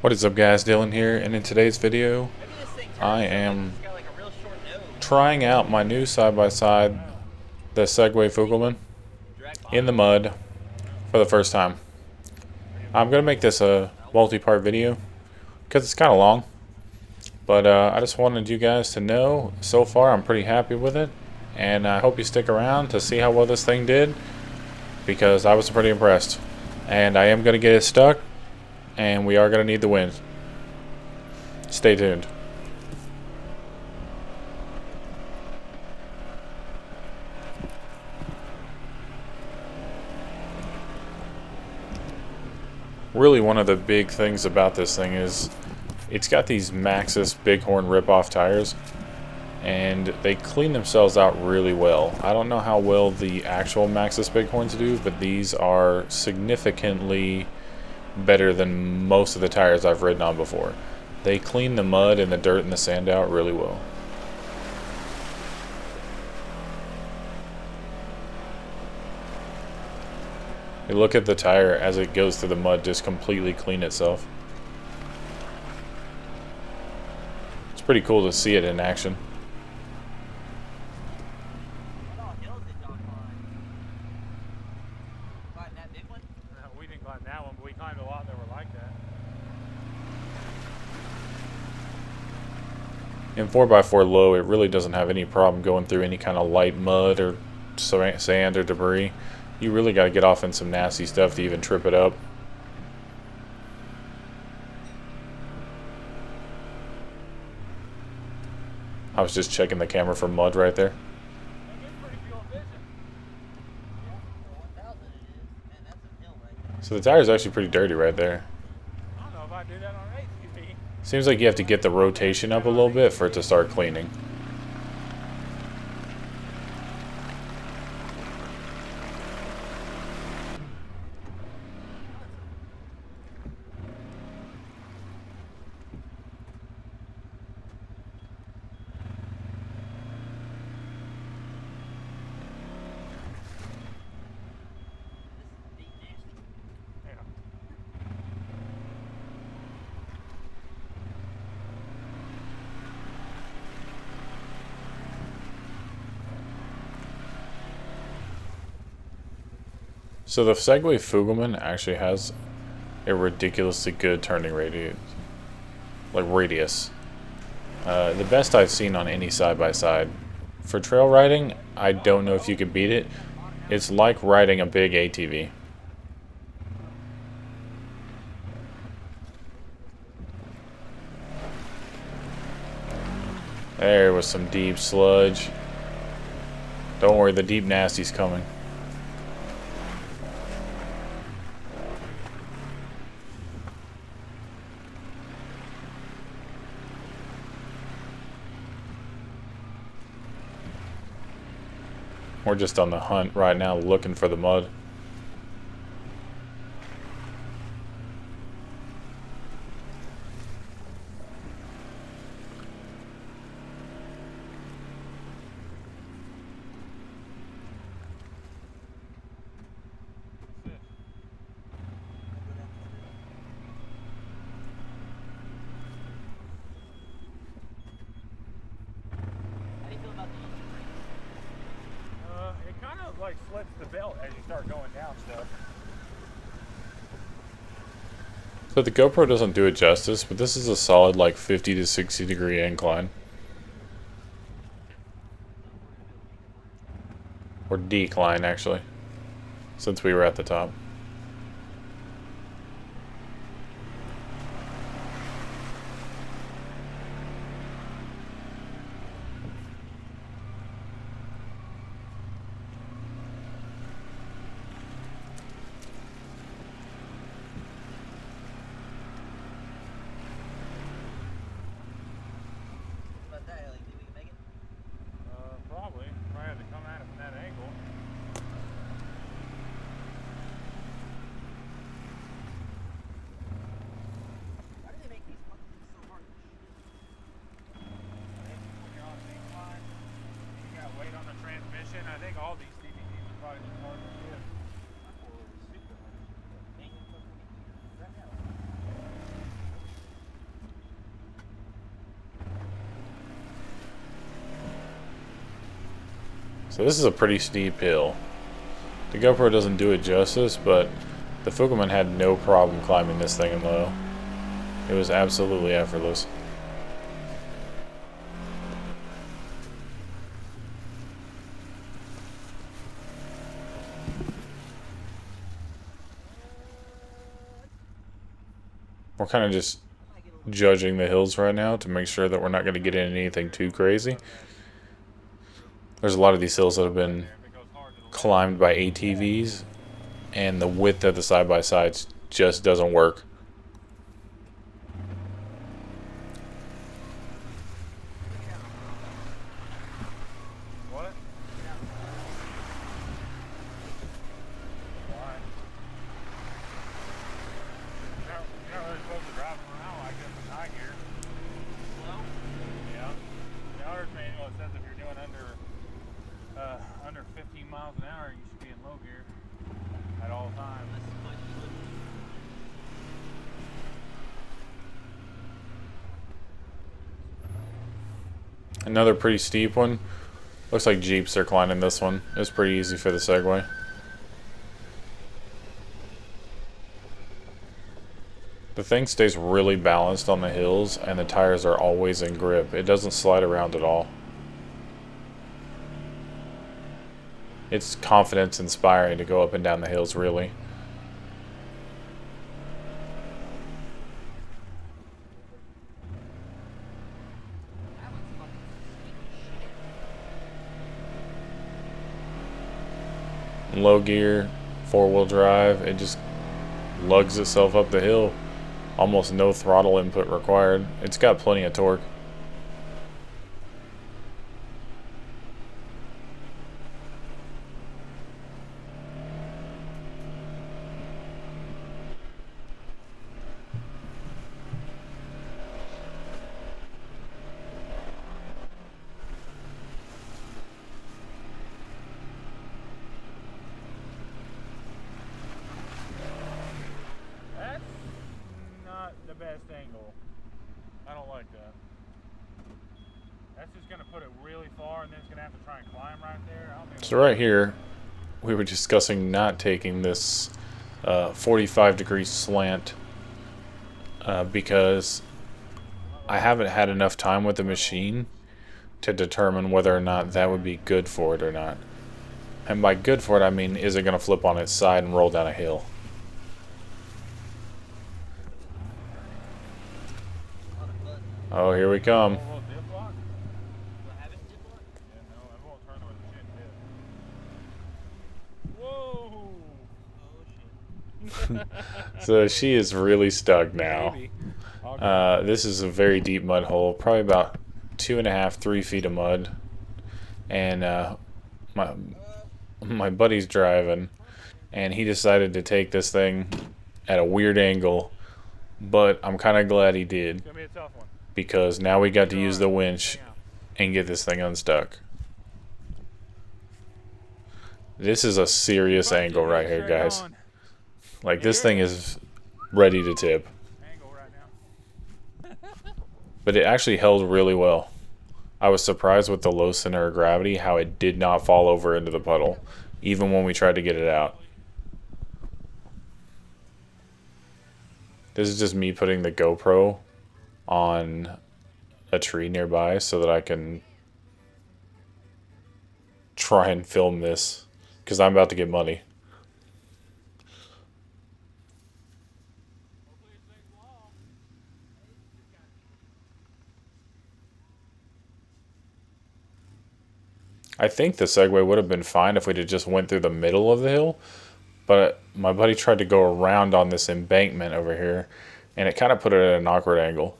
What is up guys, Dylan here, and in today's video I am trying out my new side-by-side, the Segway Fugleman, in the mud for the first time. I'm going to make this a multi-part video because it's kind of long, but I just wanted you guys to know so far I'm pretty happy with it, and I hope you stick around to see how well this thing did, because I was pretty impressed. And I am going to get it stuck, and we are going to need the wind. Stay tuned. Really, one of the big things about this thing is it's got these Maxxis Bighorn rip-off tires, and they clean themselves out really well. I don't know how well the actual Maxxis Bighorns do, but these are significantly better than most of the tires I've ridden on before. They clean the mud and the dirt and the sand out really well. You look at the tire as it goes through the mud, just completely clean itself. It's pretty cool to see it in action. We didn't climb that one, but we climbed a lot that were like that. In 4x4 low, it really doesn't have any problem going through any kind of light mud or sand or debris. You really got to get off in some nasty stuff to even trip it up. I was just checking the camera for mud right there. So the tire's actually pretty dirty right there. I don't know if I do that on ATV. Seems like you have to get the rotation up a little bit for it to start cleaning. So the Segway Fugleman actually has a ridiculously good turning radius. The best I've seen on any side-by-side. For trail riding, I don't know if you could beat it. It's like riding a big ATV. There was some deep sludge. Don't worry, the deep nasty's coming. We're just on the hunt right now looking for the mud. It kind of like slips the belt as you start going down stuff. So the GoPro doesn't do it justice, but this is a solid like 50 to 60 degree incline. Or decline actually, since we were at the top. Probably. Probably have to come at it from that angle. Why do they make these fucking things so hard? When you're on the incline, you got weight on the transmission. I think all these DVDs are probably just hard to get. So this is a pretty steep hill. The GoPro doesn't do it justice, but the Fugleman had no problem climbing this thing in low. It was absolutely effortless. We're kind of just judging the hills right now to make sure that we're not going to get into anything too crazy. There's a lot of these hills that have been climbed by ATVs, and the width of the side-by-sides just doesn't work. What? Why? You're not really supposed to drive them around like this in high gear. No? Yeah. The owner's manual says if you're doing under 15 miles an hour, you should be in low gear at all times. Another pretty steep one. Looks like Jeeps are climbing this one. It's pretty easy for the Segway. The thing stays really balanced on the hills, and the tires are always in grip. It doesn't slide around at all. It's confidence inspiring to go up and down the hills, really. Low gear, 4-wheel drive, it just lugs itself up the hill. Almost no throttle input required. It's got plenty of torque. That's not the best angle. I don't like that. That's just going to put it really far, and then it's going to have to try and climb right there. I don't think So right here, we were discussing not taking this 45-degree slant because I haven't had enough time with the machine to determine whether or not that would be good for it or not. And by good for it, I mean, is it going to flip on its side and roll down a hill? Oh, here we come. a little dip lock. Yeah, no, I won't turn the shit dip. Whoa! So she is really stuck now. Maybe. Okay. This is a very deep mud hole, probably about 2.5, 3 feet of mud. And my buddy's driving, and he decided to take this thing at a weird angle, but I'm kind of glad he did, It's going to be a tough one. because now we got to use the winch and get this thing unstuck. This is a serious angle right here, guys. Like, this thing is ready to tip. Angle right now. But it actually held really well. I was surprised with the low center of gravity how it did not fall over into the puddle, even when we tried to get it out. This is just me putting the GoPro on a tree nearby so that I can try and film this, because I'm about to get money. I think the Segway would have been fine if we'd have just went through the middle of the hill, but my buddy tried to go around on this embankment over here, and it kind of put it at an awkward angle.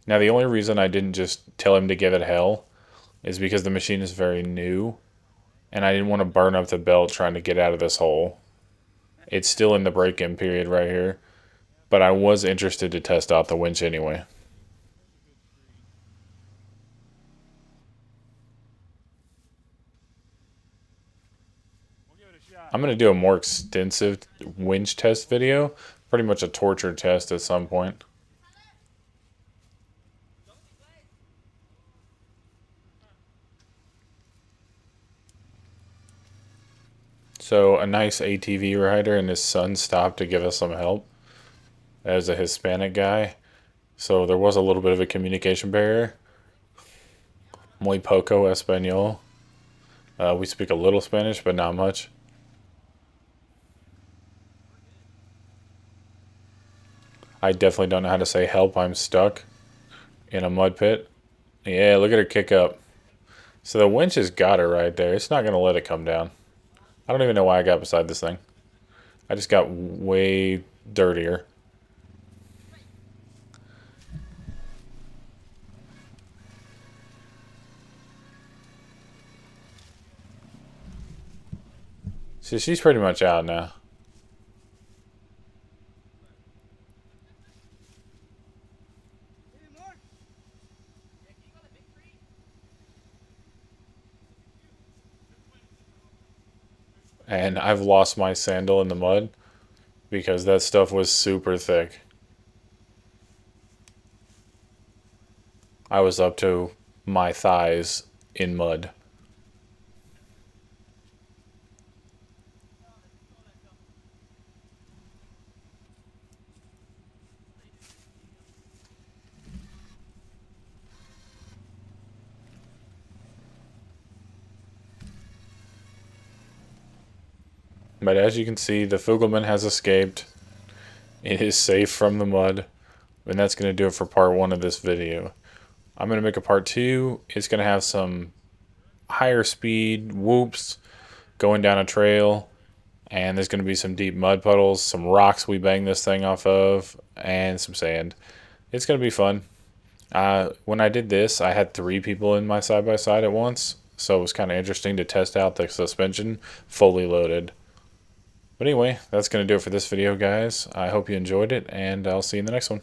Now, the only reason I didn't just tell him to give it hell is because the machine is very new, and I didn't want to burn up the belt trying to get out of this hole. It's still in the break-in period right here, but I was interested to test out the winch anyway. I'm going to do a more extensive winch test video, pretty much a torture test at some point. So a nice ATV rider and his son stopped to give us some help as a Hispanic guy. So there was a little bit of a communication barrier. Muy poco español. We speak a little Spanish, but not much. I definitely don't know how to say help. I'm stuck in a mud pit. Yeah, look at her kick up. So the winch has got her right there. It's not going to let it come down. I don't even know why I got beside this thing. I just got way dirtier. So she's pretty much out now. And I've lost my sandal in the mud because that stuff was super thick. I was up to my thighs in mud. But as you can see, the Fugleman has escaped. It is safe from the mud. And that's going to do it for part 1 of this video. I'm going to make a part 2. It's going to have some higher speed whoops going down a trail. And there's going to be some deep mud puddles, some rocks we bang this thing off of, and some sand. It's going to be fun. When I did this, I had 3 people in my side-by-side at once. So it was kind of interesting to test out the suspension fully loaded. But anyway, that's going to do it for this video, guys. I hope you enjoyed it, and I'll see you in the next one.